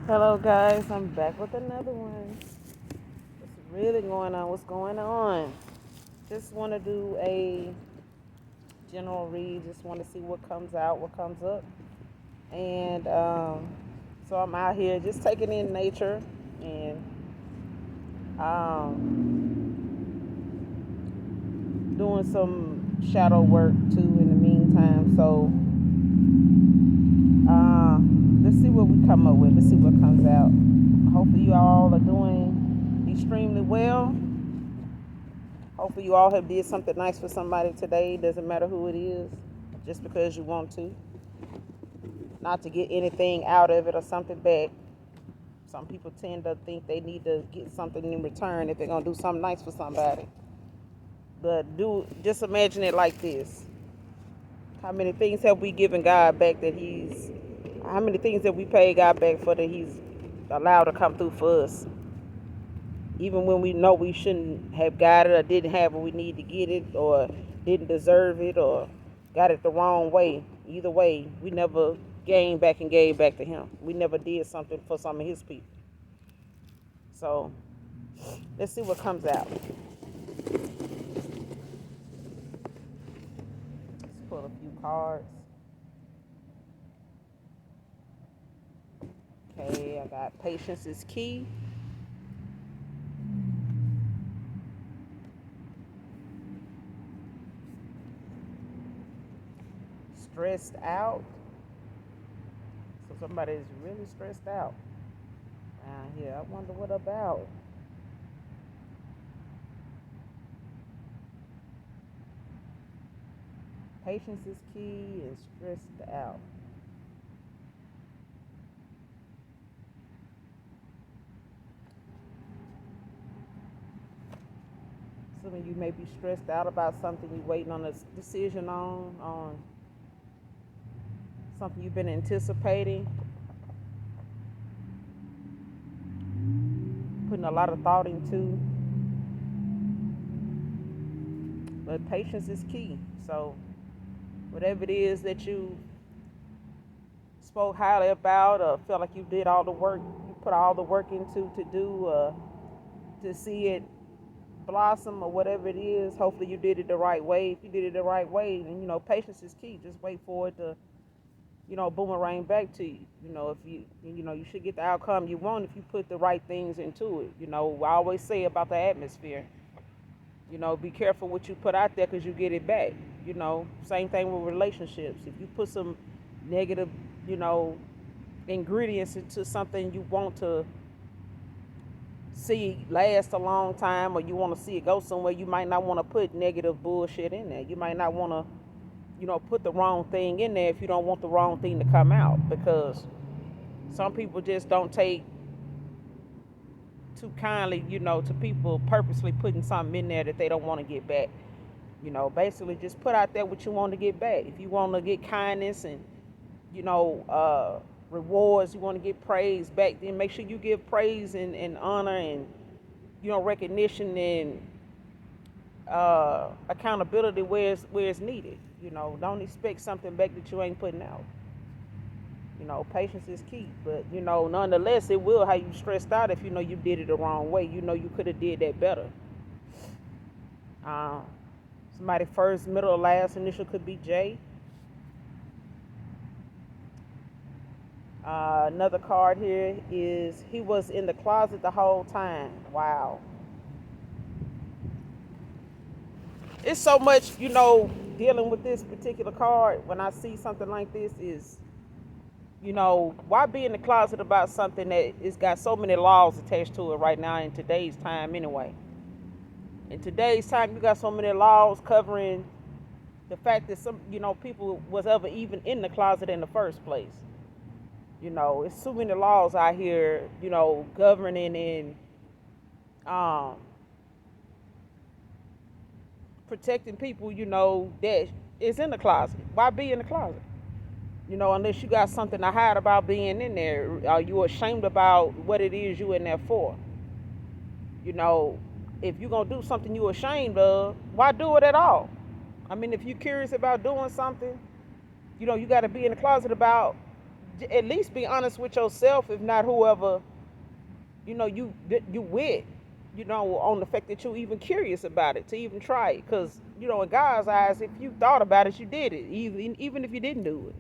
Hello, guys. I'm back with another one. What's really going on? What's going on? Just want to do a general read. Just want to see what comes out, what comes up. And so I'm out here just taking in nature and doing some shadow work too in the meantime. So uh, let's see what we come up with. Let's see what comes out. Hopefully, you all are doing extremely well. Hopefully you all have did something nice for somebody today. Doesn't matter who it is, just because you want to. Not to get anything out of it or something back. Some people tend to think they need to get something in return if they're gonna do something nice for somebody. But just imagine it like this. How many things have we given God back that He's how many things have we paid God back for that He's allowed to come through for us? Even when we know we shouldn't have got it or didn't have it, we need to get it or didn't deserve it or got it the wrong way. Either way, we never gained back and gave back to him. We never did something for some of his people. So let's see what comes out. Let's pull a few cards. Okay, I got patience is key. Stressed out. So somebody is really stressed out around here. I wonder what about. Patience is key and stressed out. Assuming you may be stressed out about something you're waiting on a decision on something you've been anticipating, putting a lot of thought into. But patience is key. So whatever it is that you spoke highly about or felt like you did all the work, you put all the work into to do to see it blossom or whatever it is, hopefully you did it the right way. If you did it the right way, then patience is key. Just wait for it to boomerang back to you. If you should get the outcome you want if you put the right things into it. I always say about the atmosphere. Be careful what you put out there because you get it back. Same thing with relationships. If you put some negative, you know, ingredients into something you want to see last a long time or you want to see it go somewhere, you might not want to put negative bullshit in there. You might not want to, put the wrong thing in there if you don't want the wrong thing to come out, because some people just don't take too kindly, to people purposely putting something in there that they don't want to get back. Basically just put out there what you want to get back. If you want to get kindness and, rewards, you want to get praise back, then make sure you give praise and honor and, recognition and accountability where it's needed. Don't expect something back that you ain't putting out. Patience is key, but nonetheless, it will have you stressed out if you did it the wrong way. You could have did that better. Uh, Somebody first, middle, or last initial could be J. Another card here is he was in the closet the whole time. Wow. It's so much, dealing with this particular card when I see something like this is, why be in the closet about something that it's got so many laws attached to it right now in today's time anyway. In today's time, you got so many laws covering the fact that some, people was ever even in the closet in the first place. It's so many laws out here, governing and protecting people, that is in the closet. Why be in the closet? Unless you got something to hide about being in there. Are you ashamed about what it is you in there for? If you're going to do something you're ashamed of, why do it at all? I mean, if you're curious about doing something, you got to be in the closet about at least be honest with yourself, if not whoever you with, on the fact that you're even curious about it, to even try it. Because in God's eyes, if you thought about it, you did it. Even if you didn't do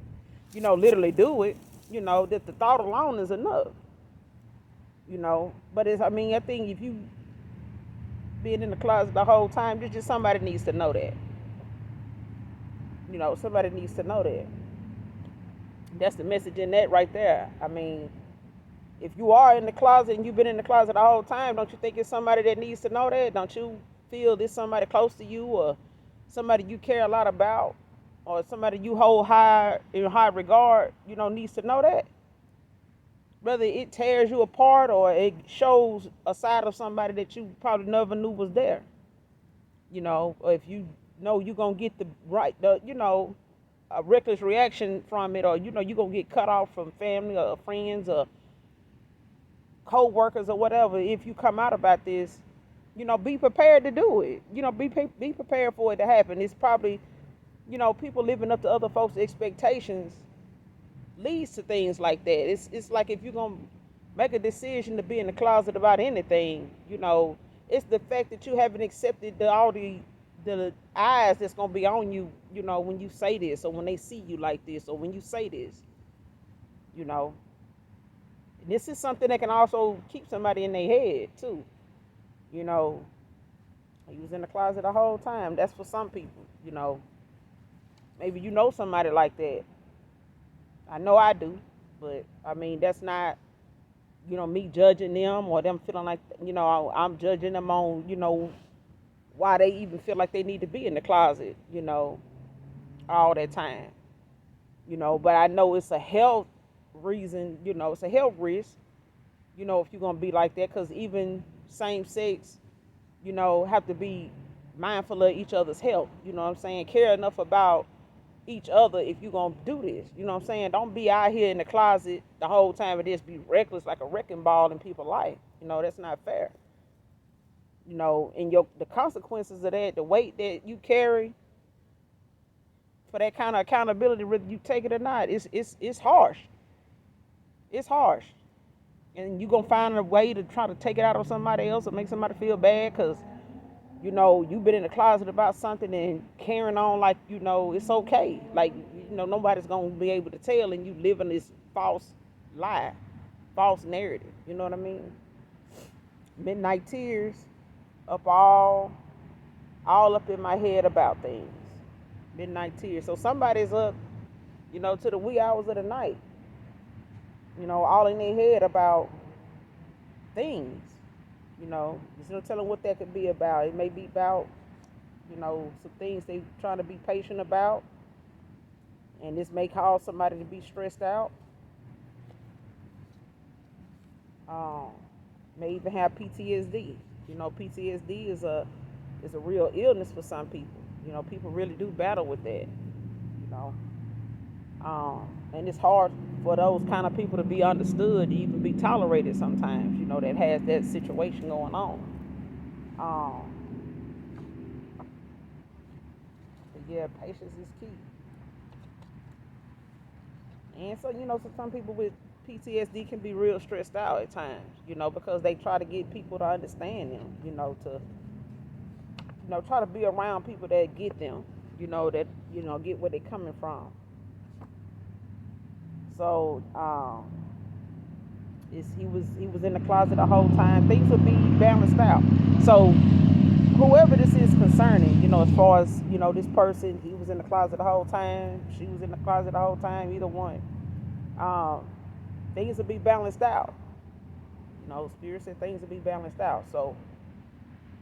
it, literally do it. That the thought alone is enough. But I think if you been in the closet the whole time, just somebody needs to know that. Somebody needs to know that. That's the message in that right there. If you are in the closet and you've been in the closet the whole time, don't you think it's somebody that needs to know that? Don't you feel there's somebody close to you, or somebody you care a lot about, or somebody you hold in high regard, needs to know that? Whether it tears you apart or it shows a side of somebody that you probably never knew was there. Or if you know you're going to get a reckless reaction from it, or you're going to get cut off from family or friends or co-workers or whatever. If you come out about this, be prepared to do it. Be prepared for it to happen. It's probably, people living up to other folks' expectations leads to things like that. It's like if you're going to make a decision to be in the closet about anything, it's the fact that you haven't accepted all the eyes that's going to be on you, when you say this, or when they see you like this, or when you say this. This is something that can also keep somebody in their head too. He was in the closet the whole time. That's for some people. Maybe somebody like that. I know I do, but that's not me judging them, or them feeling like I'm judging them on why they even feel like they need to be in the closet all that time. But I know it's a health reason, it's a health risk, if you're going to be like that, because even same sex, have to be mindful of each other's health, care enough about each other if you're going to do this, don't be out here in the closet the whole time and just be reckless like a wrecking ball in people's life. That's not fair. And the consequences of that, the weight that you carry for that kind of accountability, whether you take it or not, it's harsh. It's harsh. And you're going to find a way to try to take it out on somebody else or make somebody feel bad because, you've been in the closet about something and carrying on like, it's okay. Like, nobody's going to be able to tell, and you live in this false lie, false narrative. You know what I mean? Midnight tears up all up in my head about things. Midnight tears. So somebody's up, to the wee hours of the night, all in their head about things. There's no telling what that could be about. It may be about, some things they're trying to be patient about, and this may cause somebody to be stressed out. May even have PTSD. PTSD is a real illness for some people. People really do battle with that. And it's hard for those kind of people to be understood, to even be tolerated sometimes, that has that situation going on. Yeah, patience is key. And so, so some people with PTSD can be real stressed out at times, because they try to get people to understand them, to try to be around people that get them, that get where they're coming from. So he was in the closet the whole time. Things would be balanced out. So whoever this is concerning, as far as this person, he was in the closet the whole time. She was in the closet the whole time. Either one, things will be balanced out. Spirit said things will be balanced out. So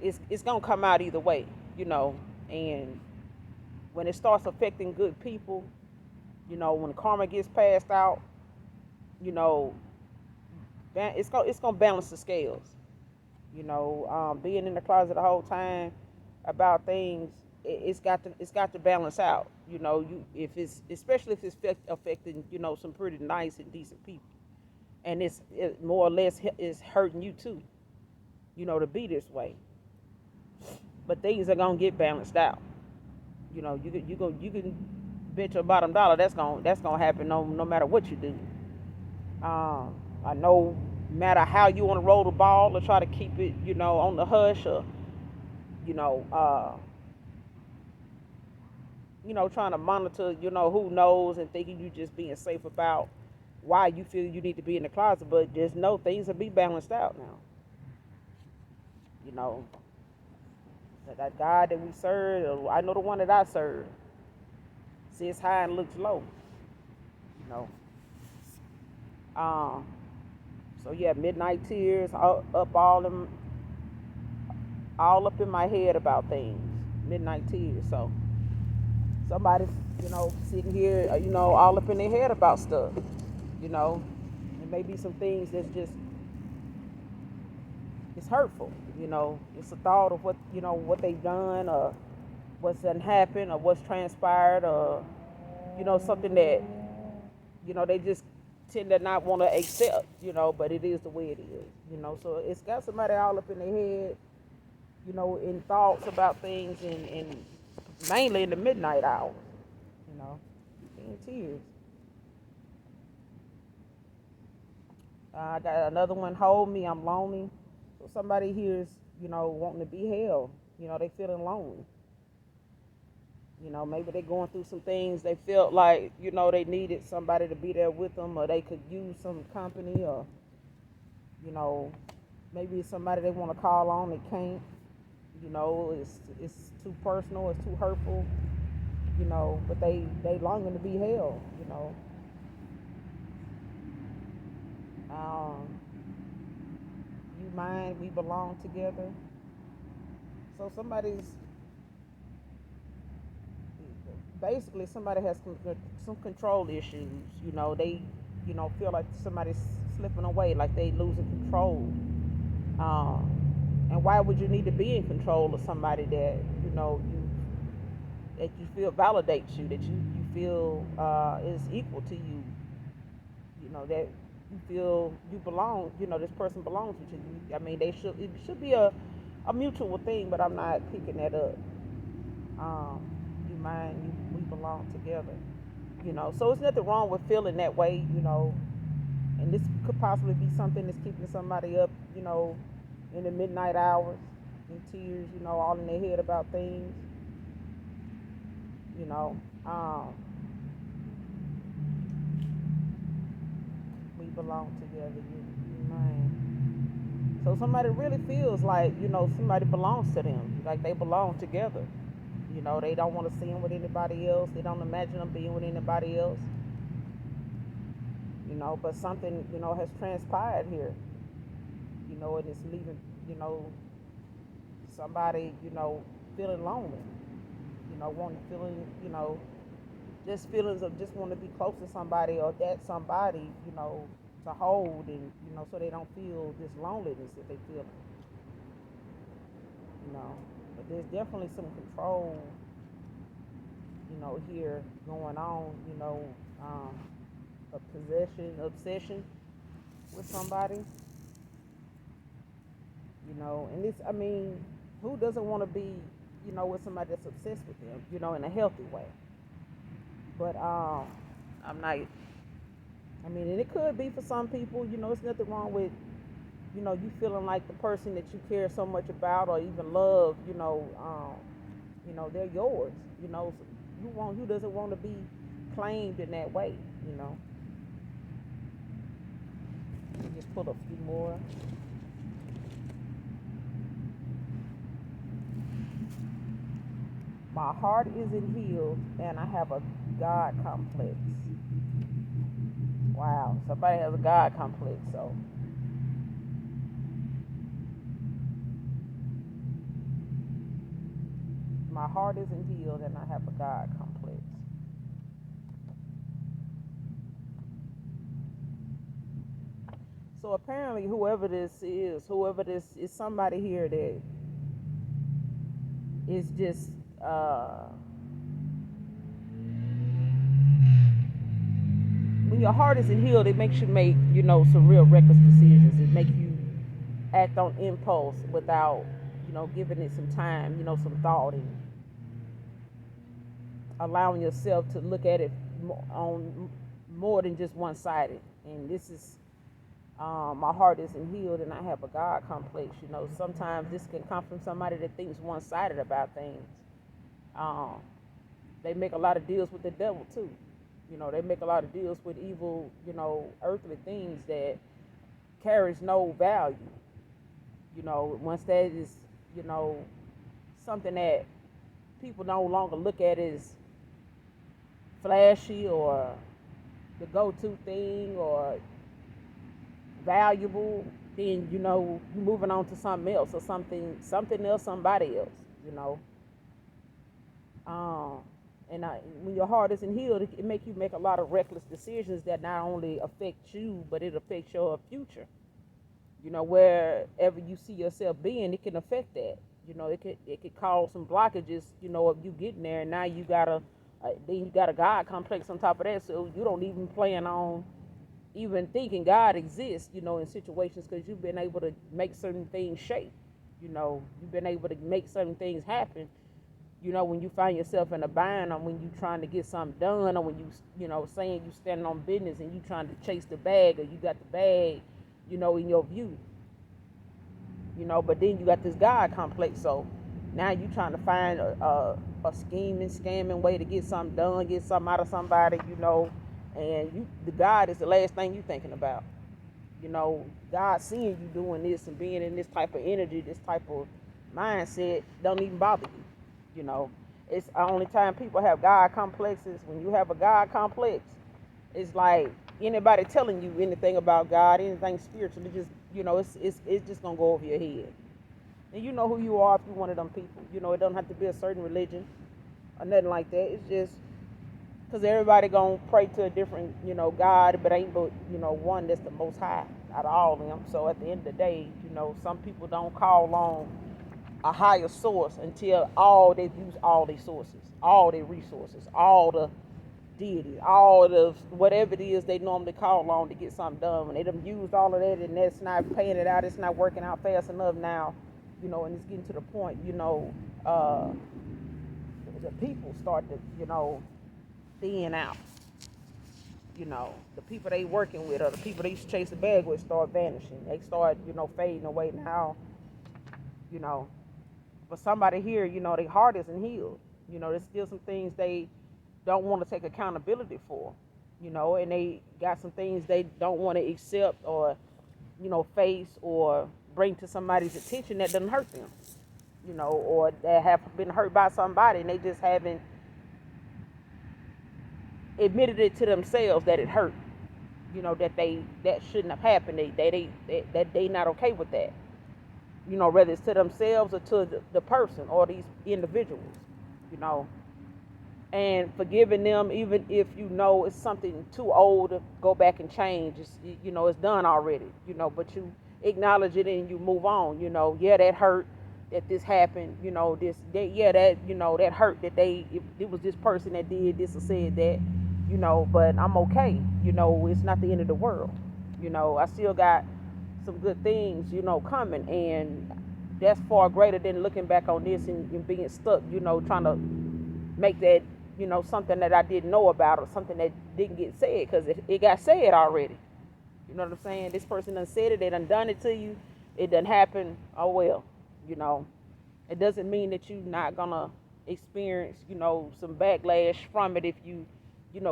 it's gonna come out either way, and when it starts affecting good people, when karma gets passed out, it's gonna balance the scales. Being in the closet the whole time about things, it's got to balance out. If it's, especially if it's affecting some pretty nice and decent people, and it more or less is hurting you too, to be this way. But things are gonna get balanced out. You can bet your bottom dollar that's gonna happen no matter what you do. Um, I know, no matter how you want to roll the ball or try to keep it, on the hush, or you know, uh, trying to monitor, who knows, and thinking you just being safe about why you feel you need to be in the closet. But just know things will be balanced out now. You know, that God that we serve, I know the one that I serve, sits high and looks low. You know. Um, so yeah, midnight tears, up all up in my head about things. Midnight tears. So somebody's, sitting here, all up in their head about stuff. You know, it may be some things that's just, it's hurtful. It's a thought of what they've done, or what's done happened, or what's transpired, or something that they just tend to not want to accept. But it is the way it is. So it's got somebody all up in their head, in thoughts about things, and mainly in the midnight hours, you know, in tears. I got another one, hold me, I'm lonely. So somebody here is, wanting to be held. They feeling lonely. Maybe they're going through some things. They felt like, they needed somebody to be there with them, or they could use some company, or, you know, maybe it's somebody they want to call on, they can't. It's too personal, it's too hurtful, but they longing to be held. Um, you mind, we belong together. So somebody has some control issues. They feel like somebody's slipping away, like they losing control. Um, and why would you need to be in control of somebody that that you feel validates you, that you feel is equal to you? That you feel you belong. This person belongs to you. I mean, it should be a mutual thing, but I'm not picking that up. Um, you mind, we belong together. So it's nothing wrong with feeling that way. And this could possibly be something that's keeping somebody up. In the midnight hours, in tears. All in their head about things. You know, um, we belong together. You mind. So somebody really feels like somebody belongs to them, like they belong together. They don't want to see them with anybody else. They don't imagine them being with anybody else. But something has transpired here. And it's leaving you know somebody feeling lonely. Wanting feeling just feelings of just want to be close to somebody, or that somebody to hold, and so they don't feel this loneliness that they feel. But there's definitely some control here going on. Um, a possession, obsession with somebody. And this, I mean, who doesn't want to be with somebody that's obsessed with them, in a healthy way? But I'm not. I mean, and it could be for some people. It's nothing wrong with you feeling like the person that you care so much about or even love. They're yours. So who doesn't want to be claimed in that way? You know. Just pull a few more. My heart isn't healed, and I have a God complex. Wow, somebody has a God complex. So my heart isn't healed, and I have a God complex. So apparently, whoever this is, somebody here that is just when your heart isn't healed, it makes you make some real reckless decisions. It makes you act on impulse without giving it some time, some thought, and allowing yourself to look at it on more than just one sided, And this is, my heart isn't healed and I have a God complex. Sometimes this can come from somebody that thinks one-sided about things. Um, they make a lot of deals with the devil too. They make a lot of deals with evil, earthly things that carries no value. Once that is, you know, something that people no longer look at as flashy or the go-to thing or valuable, then you're moving on to something else or something else, somebody else. You know, um, when your heart isn't healed, it make you make a lot of reckless decisions that not only affect you, but it affects your future. Wherever you see yourself being, it can affect that. It could cause some blockages. Of you getting there, and now then you got a God complex on top of that, so you don't even plan on even thinking God exists. In situations because you've been able to make certain things shape. You've been able to make certain things happen. When you find yourself in a bind, or when you trying to get something done, or when saying you standing on business and you trying to chase the bag, or you got the bag, in your view, but then you got this God complex. So now you trying to find a scheming, scamming way to get something done, get something out of somebody, and the God is the last thing you thinking about. God seeing you doing this and being in this type of energy, this type of mindset, don't even bother you. It's the only time people have God complexes. When you have a God complex, it's like anybody telling you anything about God, anything spiritual, it just it's just gonna go over your head. And you know who you are if you're one of them people. It doesn't have to be a certain religion or nothing like that. It's just because everybody gonna pray to a different God, but ain't but one that's the most high out of all of them. So at the end of the day, some people don't call on a higher source until they've used all their sources, all their resources, all the deity, all the whatever it is they normally call on to get something done. When they done used all of that and that's not paying it out, it's not working out fast enough now, and it's getting to the point, the people start to, thin out. The people they working with or the people they used to chase the bag with start vanishing. They start, fading away now, you know. But somebody here, their heart isn't healed. There's still some things they don't want to take accountability for, and they got some things they don't want to accept or, face or bring to somebody's attention that doesn't hurt them, or that have been hurt by somebody and they just haven't admitted it to themselves that it hurt, that shouldn't have happened. They not okay with that, whether it's to themselves or to the person or these individuals, and forgiving them even if it's something too old to go back and change. It's done already, but you acknowledge it and you move on. Yeah, that hurt that this happened, that hurt that it was this person that did this or said that, but I'm okay. It's not the end of the world. I still got some good things, coming, and that's far greater than looking back on this and being stuck, trying to make that, something that I didn't know about or something that didn't get said, because it got said already. You know what I'm saying? This person done said it, they done it to you, it done happened, oh well, It doesn't mean that you're not gonna experience, some backlash from it if you,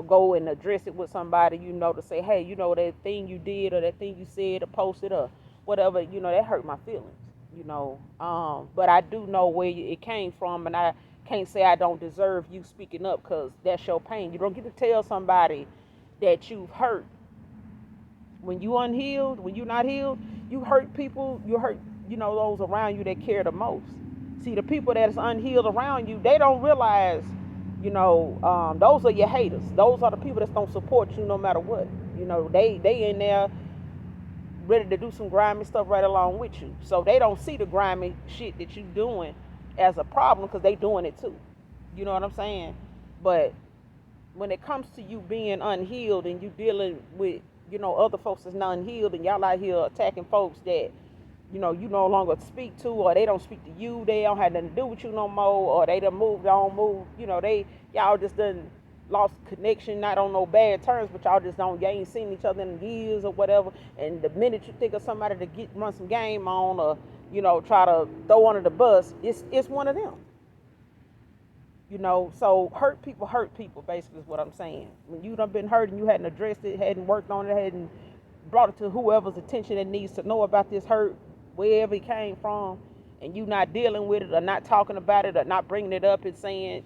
go and address it with somebody, to say, hey, that thing you did or that thing you said or posted or whatever, that hurt my feelings, but I do know where it came from, and I can't say I don't deserve you speaking up because that's your pain. You don't get to tell somebody that you've hurt. When you unhealed, when you're not healed, you hurt people, you hurt, those around you that care the most. See, the people that's unhealed around you, they don't realize, those are your haters. Those are the people that's gonna support you no matter what. They in there ready to do some grimy stuff right along with you. So they don't see the grimy shit that you doing as a problem because they doing it too. You know what I'm saying? But when it comes to you being unhealed and you dealing with, other folks that's not unhealed, and y'all out here attacking folks that, you no longer speak to, or they don't speak to you, they don't have nothing to do with you no more, or they done moved on, y'all just done lost connection, not on no bad terms, but y'all just don't, you ain't seen each other in years or whatever. And the minute you think of somebody to run some game on, or try to throw under the bus, it's one of them. So hurt people, basically is what I'm saying. When you done been hurt and you hadn't addressed it, hadn't worked on it, hadn't brought it to whoever's attention that needs to know about this hurt, wherever it came from, and you not dealing with it, or not talking about it, or not bringing it up and saying,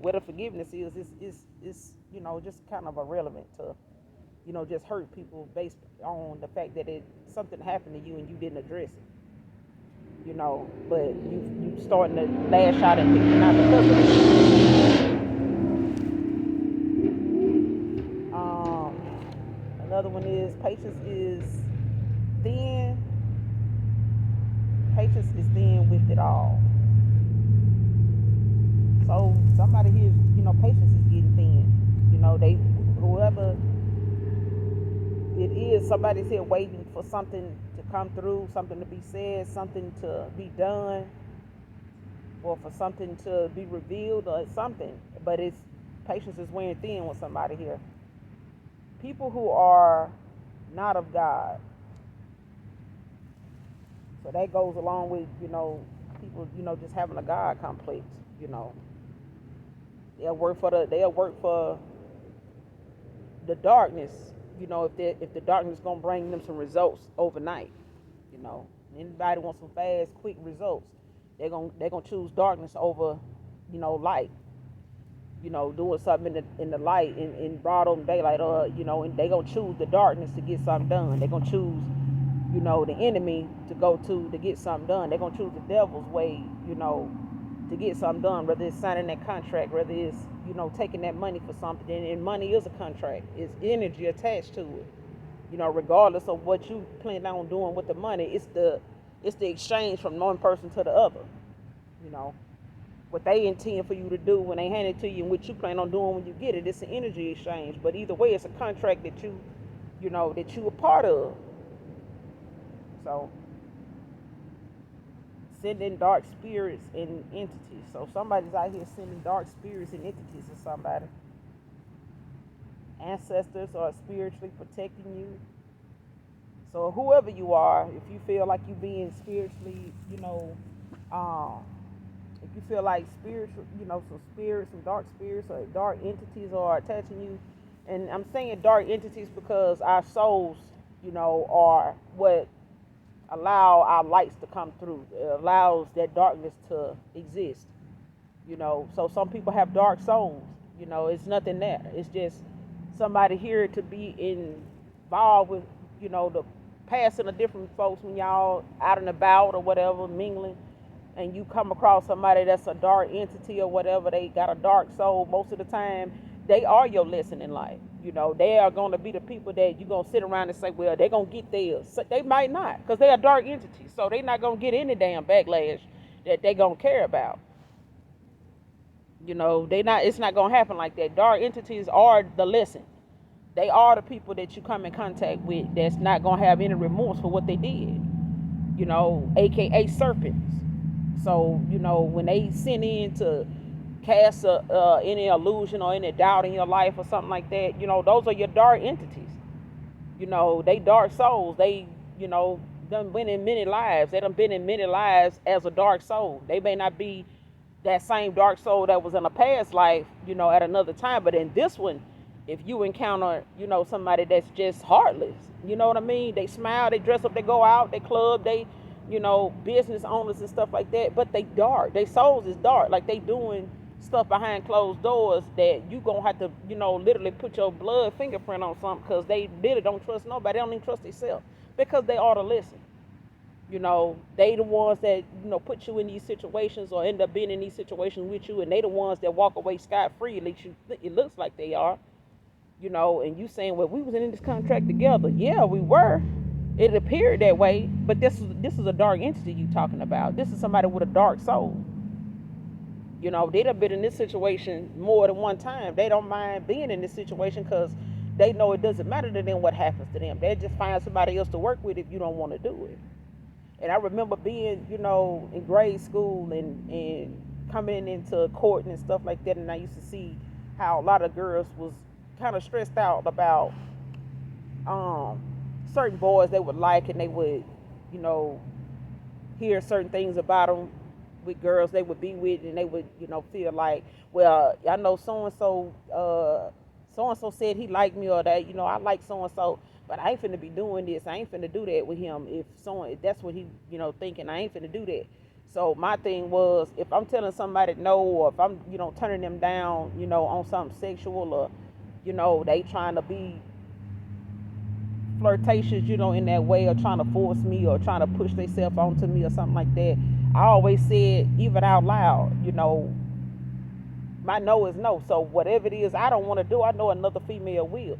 where the forgiveness is just kind of irrelevant to, just hurt people based on the fact that something happened to you and you didn't address it. But you starting to lash out at people not because of it. Another one is patience is thin. Patience is thin with it all. So somebody here, patience is getting thin. Whoever it is, somebody's here waiting for something to come through, something to be said, something to be done, or for something to be revealed or something. But patience is wearing thin with somebody here. People who are not of God. So that goes along with, people, just having a God complex. They'll work for the darkness. If the darkness is gonna bring them some results overnight. Anybody wants some fast, quick results, they're gonna choose darkness over, light. Doing something in the light, in broad open daylight, and they're gonna choose the darkness to get something done. They're gonna choose, the enemy to go to get something done. They're gonna choose the devil's way, to get something done, whether it's signing that contract, whether it's, taking that money for something. And money is a contract. It's energy attached to it. Regardless of what you plan on doing with the money, it's the exchange from one person to the other. What they intend for you to do when they hand it to you and what you plan on doing when you get it, it's an energy exchange. But either way, it's a contract that you a part of. So sending dark spirits and entities. So somebody's out here sending dark spirits and entities to somebody. Ancestors are spiritually protecting you. So whoever you are, if you feel like you being spiritually, if you feel like spiritual, some dark spirits or dark entities are attaching you. And I'm saying dark entities because our souls, are what allow our lights to come through. It allows that darkness to exist. So some people have dark souls. It's nothing there. It's just somebody here to be involved with, the passing of different folks when y'all out and about or whatever, mingling, and you come across somebody that's a dark entity or whatever, they got a dark soul. Most of the time, they are your lesson in life. They are going to be the people that you're going to sit around and say, well, they're going to get theirs. So they might not, because they are dark entities. So they're not going to get any damn backlash that they're going to care about. It's not going to happen like that. Dark entities are the lesson. They are the people that you come in contact with that's not going to have any remorse for what they did. AKA serpents. So, when they send in to cast any illusion or any doubt in your life or something like that, those are your dark entities. They dark souls. They, done been in many lives. They done been in many lives as a dark soul. They may not be that same dark soul that was in a past life, at another time. But in this one, if you encounter, somebody that's just heartless, you know what I mean? They smile, they dress up, they go out, they club, they, business owners and stuff like that. But they dark. Their souls is dark. Like they doing stuff behind closed doors that you gonna have to, literally put your blood fingerprint on something, because they really don't trust nobody. They don't even trust themselves, because they ought to listen. They the ones that, put you in these situations or end up being in these situations with you, and they the ones that walk away scot-free. At least it looks like they are. And you saying, well, we was in this contract together. Yeah, we were. It appeared that way, but this is a dark entity you talking about. This is somebody with a dark soul. They done been in this situation more than one time. They don't mind being in this situation because they know it doesn't matter to them what happens to them. They just find somebody else to work with if you don't want to do it. And I remember being, in grade school and coming into court and stuff like that, and I used to see, how a lot of girls was kind of stressed out about um, certain boys they would like, and they would, you know, hear certain things about them with girls they would be with, and they would, feel like, well, I know so and so said he liked me, or that, I like so and so, but I ain't finna be doing this. I ain't finna do that with him. If that's what he, thinking, I ain't finna do that. So my thing was, if I'm telling somebody no, or if I'm, turning them down, on something sexual, or, they trying to be flirtatious, in that way, or trying to force me, or trying to push themselves onto me, or something like that, I always said, even out loud, my no is no. So whatever it is I don't want to do, I know another female will.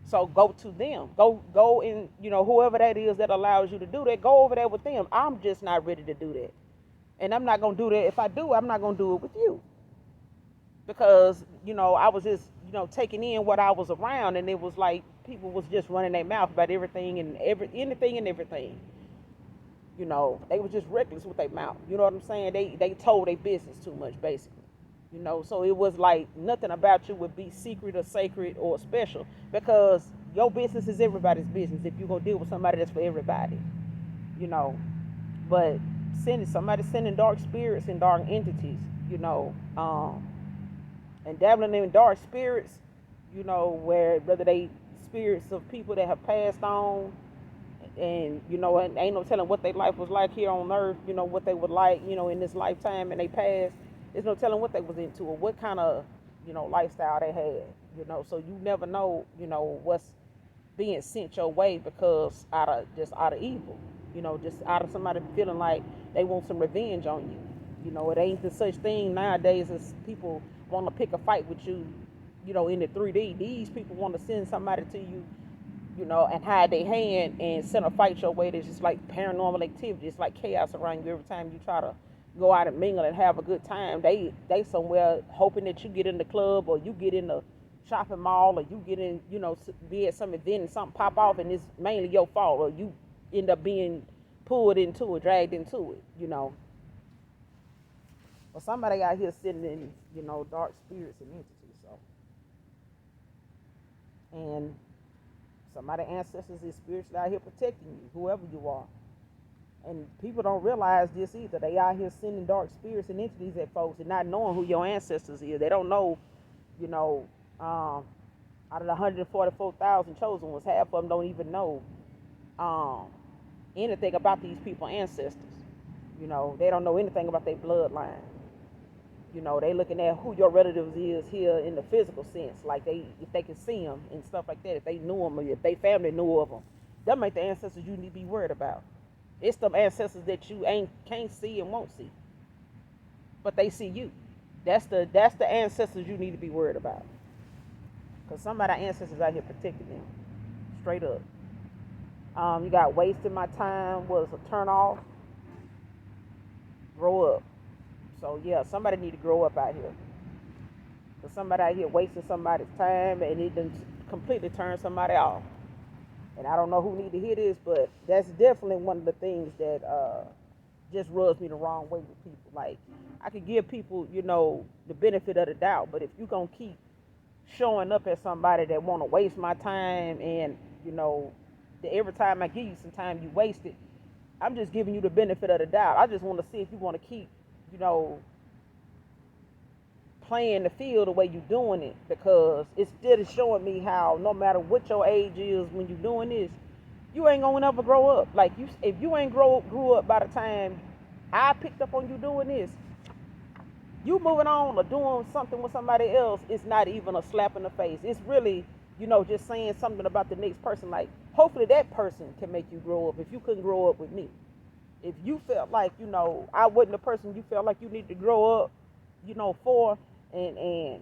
So go to them. Go and, whoever that is that allows you to do that, go over there with them. I'm just not ready to do that. And I'm not going to do that. If I do, I'm not going to do it with you. Because, I was just, taking in what I was around, and it was like people was just running their mouth about everything and anything and everything. They was just reckless with their mouth. You know what I'm saying? They told their business too much, basically. So it was like nothing about you would be secret or sacred or special, because your business is everybody's business if you're going to deal with somebody that's for everybody. you know but somebody sending dark spirits and dark entities, and dabbling in dark spirits, where whether they spirits of people that have passed on, and ain't no telling what their life was like here on earth, what they would like, in this lifetime, and they passed. There's no telling what they was into, or what kind of, lifestyle they had, so you never know, what's being sent your way, because out of evil, just out of somebody feeling like they want some revenge on you. It ain't the such thing nowadays as people want to pick a fight with you, in the 3D. These people want to send somebody to you, and hide their hand and send a fight your way. That's just like paranormal activity. It's like chaos around you every time you try to go out and mingle and have a good time. They somewhere hoping that you get in the club, or you get in the shopping mall, or you get in, be at some event and something pop off, and it's mainly your fault, or you end up being pulled into it, dragged into it. But somebody out here sitting in, dark spirits and entities. And somebody ancestors is spiritually out here protecting you, whoever you are. And people don't realize this either. They out here sending dark spirits and entities at folks and not knowing who your ancestors is. They don't know, out of the 144,000 chosen ones, half of them don't even know anything about these people's ancestors. They don't know anything about their bloodline. They looking at who your relatives is here in the physical sense, like if they can see them and stuff like that, if they knew them, or if they family knew of them. That make the ancestors you need to be worried about. It's them ancestors that you can't see and won't see, but they see you. That's the ancestors you need to be worried about, because somebody ancestors out here protecting them, straight up. You got wasting my time was a turn off. Grow up. So yeah, somebody need to grow up out here. Cause somebody out here wasting somebody's time, and it done completely turn somebody off. And I don't know who need to hear this, but that's definitely one of the things that just rubs me the wrong way with people. Like, I could give people, the benefit of the doubt, but if you gonna keep showing up as somebody that want to waste my time, and every time I give you some time you waste it, I'm just giving you the benefit of the doubt. I just want to see if you want to keep, playing the field the way you're doing it, because it's still showing me how no matter what your age is when you're doing this, you ain't gonna never grow up. Like, if you ain't grew up by the time I picked up on you doing this, you moving on or doing something with somebody else, it's not even a slap in the face. It's really, just saying something about the next person. Like, hopefully that person can make you grow up if you couldn't grow up with me. If you felt like, I wasn't the person you felt like you need to grow up, for, and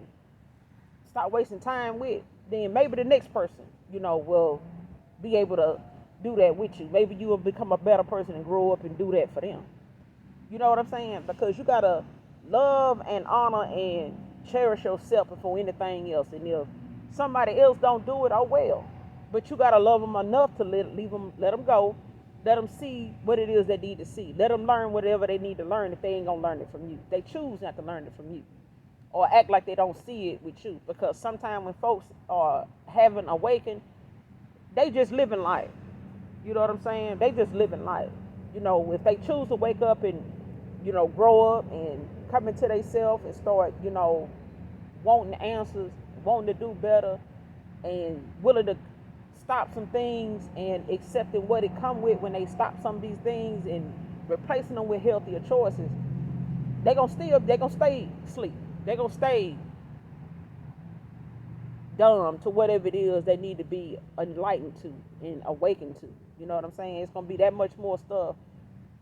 stop wasting time with, then maybe the next person, will be able to do that with you. Maybe you will become a better person and grow up and do that for them. You know what I'm saying? Because you got to love and honor and cherish yourself before anything else. And if somebody else don't do it, oh well. But you got to love them enough to let them go. Let them see what it is they need to see. Let them learn whatever they need to learn if they ain't going to learn it from you. They choose not to learn it from you. or act like they don't see it with you. Because sometimes when folks are having awakened, they just living life. You know what I'm saying? They just living life. If they choose to wake up and, grow up and come into themselves and start, wanting answers, wanting to do better, and willing to stop some things and accepting what it come with when they stop some of these things and replacing them with healthier choices, they gonna stay asleep. They gonna stay dumb to whatever it is they need to be enlightened to and awakened to. You know what I'm saying? It's gonna be that much more stuff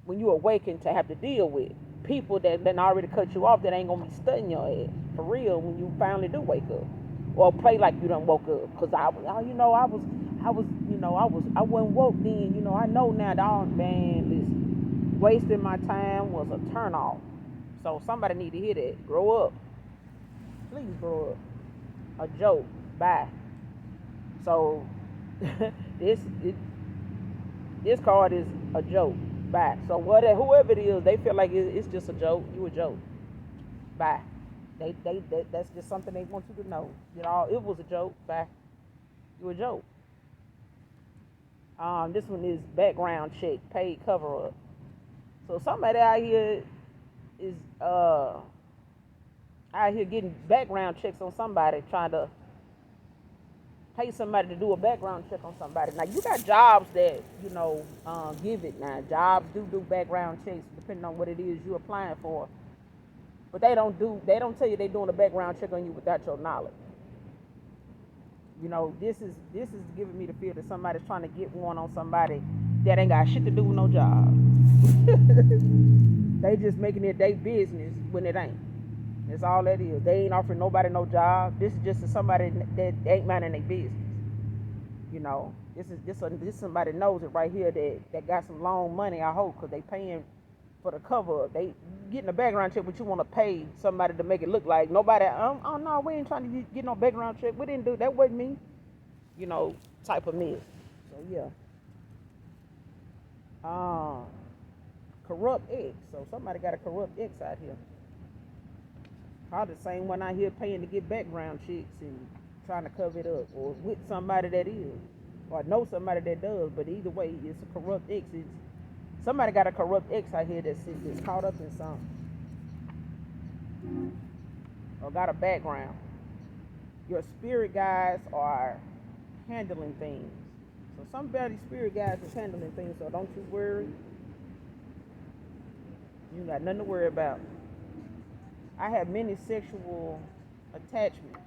when you awaken to have to deal with. People that then already cut you off that ain't gonna be studying your ass for real when you finally do wake up, or play like you done woke up. Cause I wasn't woke then. I know now. Dog, man, listen, wasting my time was a turn off. So somebody need to hear that. Grow up, please grow up. A joke. Bye. So this it, this card is a joke. Bye. So whoever it is, they feel like it's just a joke. You a joke. Bye. That's just something they want you to know. It was a joke. Bye. You a joke. This one is background check, paid cover up. So somebody out here is out here getting background checks on somebody, trying to pay somebody to do a background check on somebody. Now you got jobs that give it. Now jobs do background checks depending on what it is you're applying for, but they don't tell you they're doing a background check on you without your knowledge. This is giving me the feel that somebody's trying to get one on somebody that ain't got shit to do with no job. They just making it their business when it ain't. That's all that is. They ain't offering nobody no job. This is just somebody that ain't minding their business. This somebody knows it right here that got some long money, I hope, because they paying for the cover up. They getting a background check, but you want to pay somebody to make it look like nobody. Oh no, we ain't trying to get no background check. We didn't do that. Wasn't me. Type of mess. So yeah. Corrupt ex. So somebody got a corrupt ex out here. Probably the same one out here paying to get background checks and trying to cover it up, or with somebody that is, or know somebody that does. But either way, it's a corrupt ex. Somebody got a corrupt ex out here that's caught up in something, or got a background. Your spirit guides are handling things. So somebody's spirit guides is handling things. So don't you worry. You got nothing to worry about. I have many sexual attachments.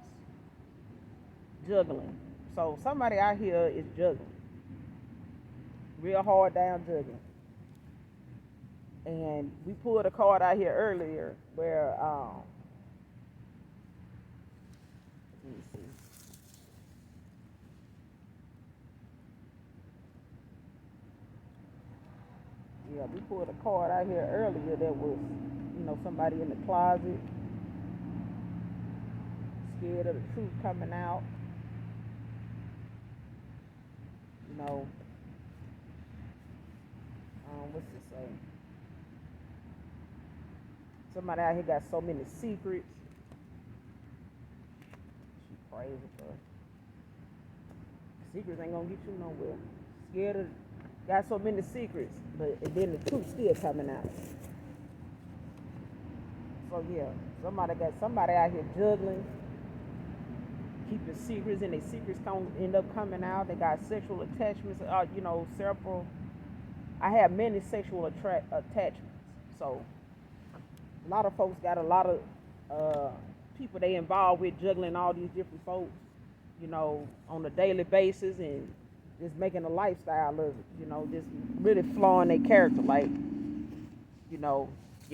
Juggling. So somebody out here is juggling. Real hard down juggling. And we pulled a card out here earlier where let me see. Yeah, we pulled a card out here earlier that was, somebody in the closet, scared of the truth coming out. What's it say? Somebody out here got so many secrets. She crazy, but secrets ain't gonna get you nowhere. Scared of, got so many secrets, and then the truth still coming out. So yeah, somebody out here juggling, keeping secrets, and their secrets end up coming out. They got sexual attachments, several. I have many sexual attachments. So a lot of folks got a lot of people they involved with juggling all these different folks, on a daily basis, and just making a lifestyle of it, just really flowing their character. Like, your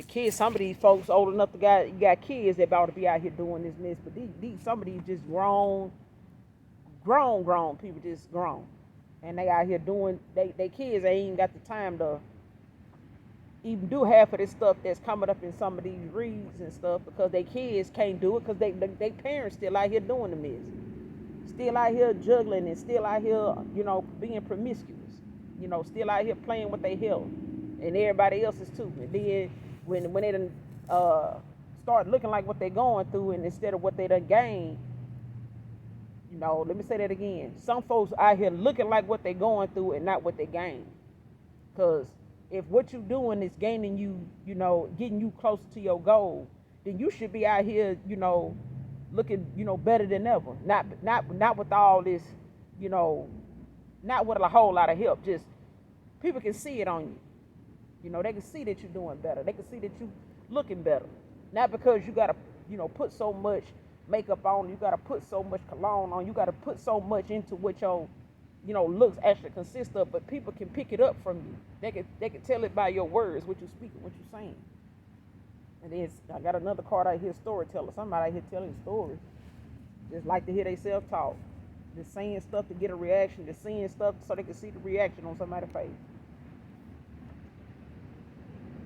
kids, some of these folks old enough to got kids that about to be out here doing this mess, but some of these just grown people, just grown, and they out here doing, they kids ain't even got the time to even do half of this stuff that's coming up in some of these reads and stuff, because they kids can't do it because they parents still out here doing the mess, still out here juggling, and still out here, being promiscuous, still out here playing with their health and everybody else's too. And then when they done start looking like what they're going through, and instead of what they done gained. Let me say that again. Some folks out here looking like what they're going through and not what they gain. Because if what you're doing is gaining you, getting you closer to your goal, then you should be out here, looking, better than ever. Not with all this, not with a whole lot of help. Just people can see it on you. They can see that you're doing better. They can see that you looking better. Not because you gotta, put so much makeup on, you gotta put so much cologne on, you gotta put so much into what your looks actually consist of, but people can pick it up from you. They can tell it by your words, what you speaking, what you saying. And then I got another card out here, storyteller. Somebody out here telling stories. Just like to hear they self-talk. Just saying stuff to get a reaction, just saying stuff so they can see the reaction on somebody's face.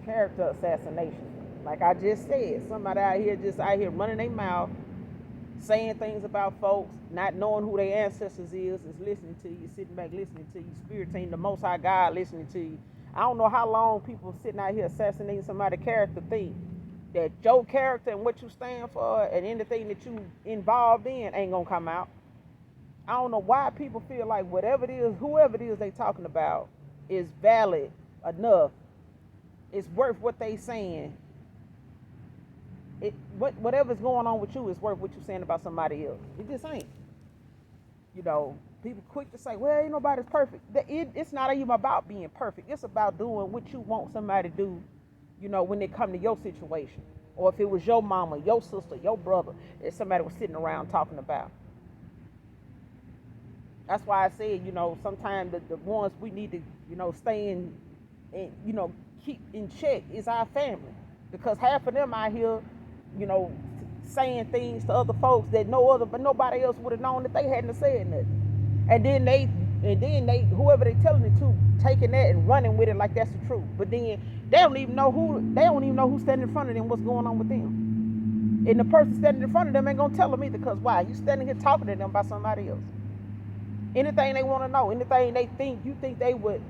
Character assassination. Like I just said, somebody out here running their mouth, saying things about folks, not knowing who their ancestors is listening to you, sitting back listening to you, spirit team, the Most High God listening to you. I don't know how long people sitting out here assassinating somebody's character think that your character and what you stand for and anything that you involved in ain't gonna come out. I don't know why people feel like whatever it is, whoever it is they talking about is valid enough. It's worth what they saying. Whatever's going on with you is worth what you're saying about somebody else. It just ain't. People quick to say, well, ain't nobody's perfect. It's not even about being perfect. It's about doing what you want somebody to do, when they come to your situation. Or if it was your mama, your sister, your brother, that somebody was sitting around talking about. That's why I said, sometimes the ones we need to, stay in, and, keep in check is our family. Because half of them out here, saying things to other folks that nobody else would have known that they hadn't said nothing. And then they, whoever they telling it to, taking that and running with it like that's the truth. But then they don't even know who's standing in front of them, what's going on with them. And the person standing in front of them ain't gonna tell them either, because why? You standing here talking to them about somebody else. Anything they want to know, anything you think they would,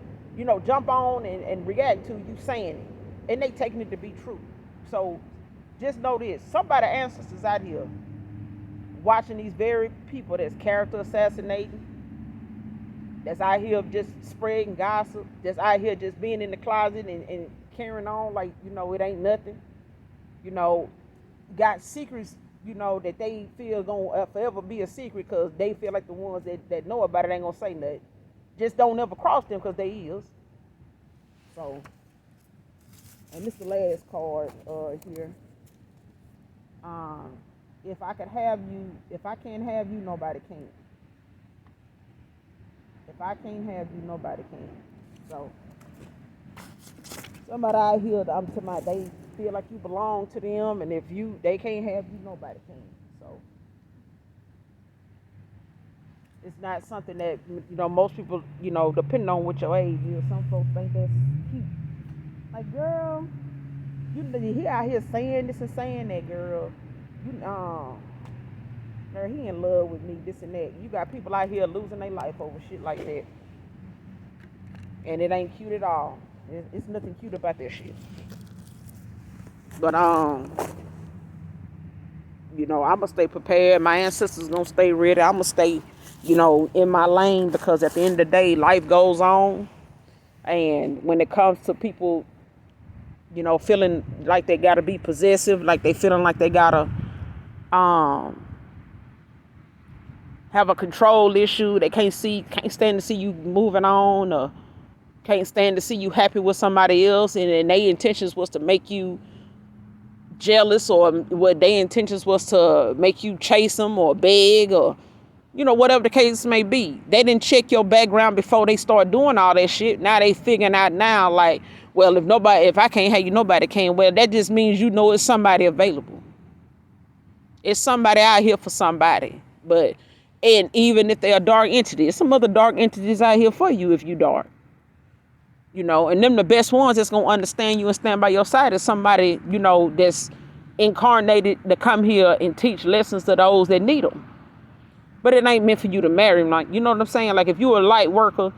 jump on and react to, you saying it. And they taking it to be true. So just know this, somebody ancestors out here watching these very people that's character assassinating, that's out here just spreading gossip, that's out here just being in the closet and carrying on like, it ain't nothing. Got secrets, that they feel gonna forever be a secret because they feel like the ones that know about it ain't gonna say nothing. Just don't ever cross them because they is. So, and this is the last card here. If I can't have you, nobody can. If I can't have you, nobody can. So, somebody out here, I'm talking about, they feel like you belong to them, and if they can't have you, nobody can. So, it's not something that, most people, depending on what your age is, some folks think that's cute. Like, girl, he out here saying this and saying that, girl. Girl, he in love with me, this and that. You got people out here losing their life over shit like that. And it ain't cute at all. It's nothing cute about that shit. But, I'ma stay prepared. My ancestors gonna stay ready. I'ma stay, in my lane, because at the end of the day, life goes on. And when it comes to people, feeling like they gotta be possessive, like they feeling like they gotta have a control issue, they can't stand to see you moving on, or can't stand to see you happy with somebody else, and their intentions was to make you jealous, or what their intentions was to make you chase them or beg, or whatever the case may be. They didn't check your background before they start doing all that shit. Now they figuring out now, like, well, if I can't have you, nobody can. Well, that just means it's somebody available. It's somebody out here for somebody. And even if they're a dark entity, there's some other dark entities out here for you if you dark. And them the best ones that's gonna understand you and stand by your side is somebody, that's incarnated to come here and teach lessons to those that need them. But it ain't meant for you to marry them. Like, you know what I'm saying? Like, if you a light worker,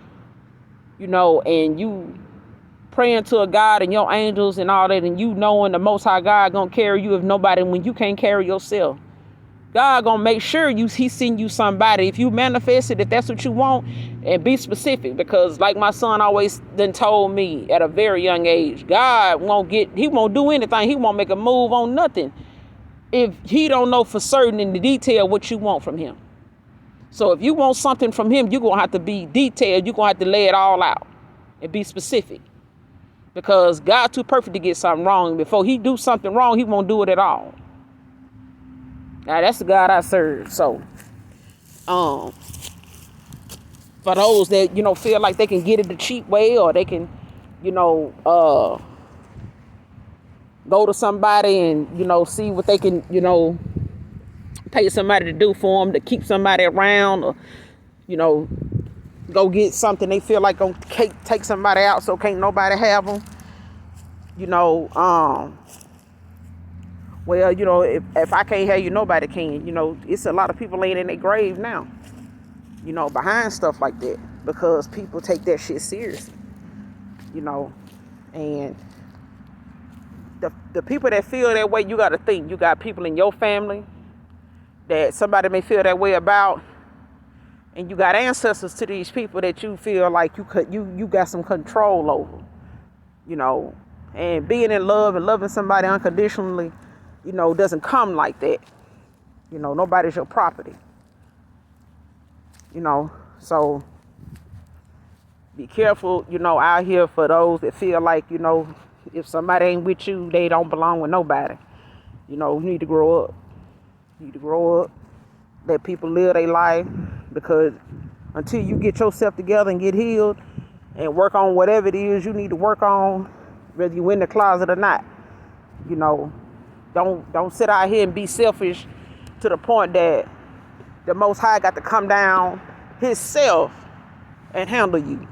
and you praying to a God and your angels and all that, and you knowing the Most High God gonna carry you if nobody, when you can't carry yourself. God gonna make sure he send you somebody. If you manifest it, if that's what you want, and be specific. Because like my son always then told me at a very young age, God he won't do anything. He won't make a move on nothing if he don't know for certain in the detail what you want from him. So if you want something from him, you're gonna have to be detailed. You're gonna have to lay it all out and be specific. Because God's too perfect to get something wrong. Before he do something wrong, he won't do it at all. Now that's the God I serve. So, for those that, feel like they can get it the cheap way, or they can, go to somebody and, see what they can, pay somebody to do for them, to keep somebody around, or, go get something they feel like gonna take somebody out so can't nobody have them. Well, if I can't have you, nobody can. It's a lot of people laying in their grave now, behind stuff like that, because people take that shit seriously, and the people that feel that way, you got to think, you got people in your family that somebody may feel that way about, and you got ancestors to these people that you feel like you got some control over, and being in love and loving somebody unconditionally, doesn't come like that. Nobody's your property. So be careful, out here for those that feel like, if somebody ain't with you, they don't belong with nobody. You need to grow up. Let people live their life, because until you get yourself together and get healed and work on whatever it is you need to work on, whether you in the closet or not, don't sit out here and be selfish to the point that the Most High got to come down himself and handle you,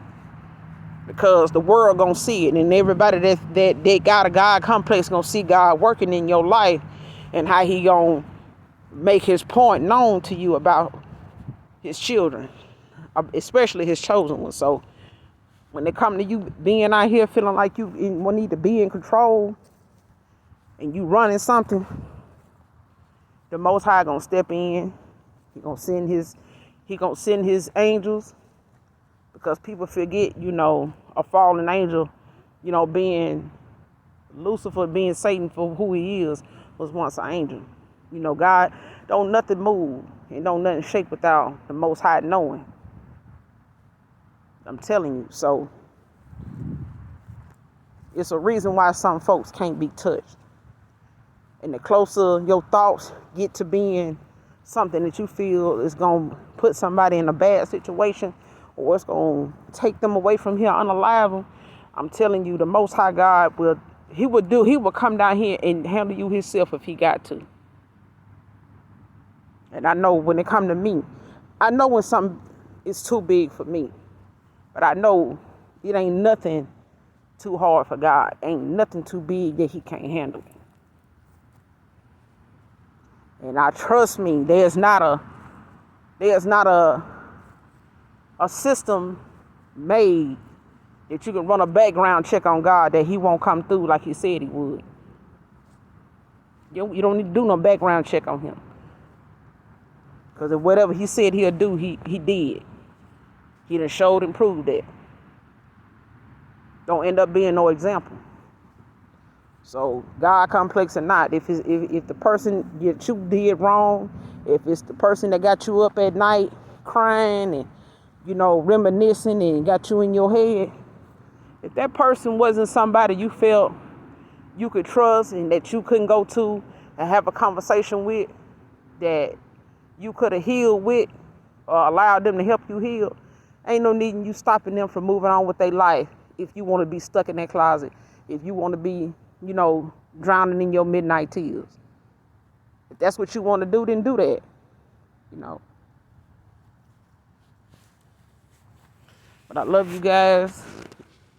because the world gonna see it, and everybody that got a God complex gonna see God working in your life, and how he gonna make his point known to you about his children, especially his chosen ones. So when they come to you being out here feeling like you need to be in control and you running something, the Most High gonna step in. He gonna send his angels, because people forget, a fallen angel, being Lucifer, being Satan for who he is, was once an angel. God, don't nothing move and don't nothing shake without the Most High knowing. I'm telling you. So it's a reason why some folks can't be touched. And the closer your thoughts get to being something that you feel is going to put somebody in a bad situation, or it's going to take them away from here, unalive them, I'm telling you, the Most High God he will come down here and handle you himself if he got to. And I know when it come to me, I know when something is too big for me, but I know it ain't nothing too hard for God. Ain't nothing too big that he can't handle. And I trust me, there's not a system made that you can run a background check on God that he won't come through like he said he would. You don't need to do no background check on him. Because if whatever he said he'll do, he did. He done showed and proved that. Don't end up being no example. So God complex or not, if the person that you did wrong, if it's the person that got you up at night crying and reminiscing and got you in your head, if that person wasn't somebody you felt you could trust and that you couldn't go to and have a conversation with, that you could have healed with or allowed them to help you heal, ain't no need in you stopping them from moving on with their life. If you want to be stuck in that closet, if you want to be drowning in your midnight tears. If that's what you want to do, then do that. But I love you guys.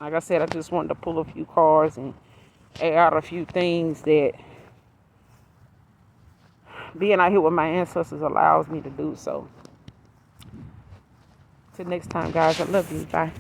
Like I said, I just wanted to pull a few cards and air out a few things that being out here with my ancestors allows me to do so. Till next time, guys, I love you. Bye.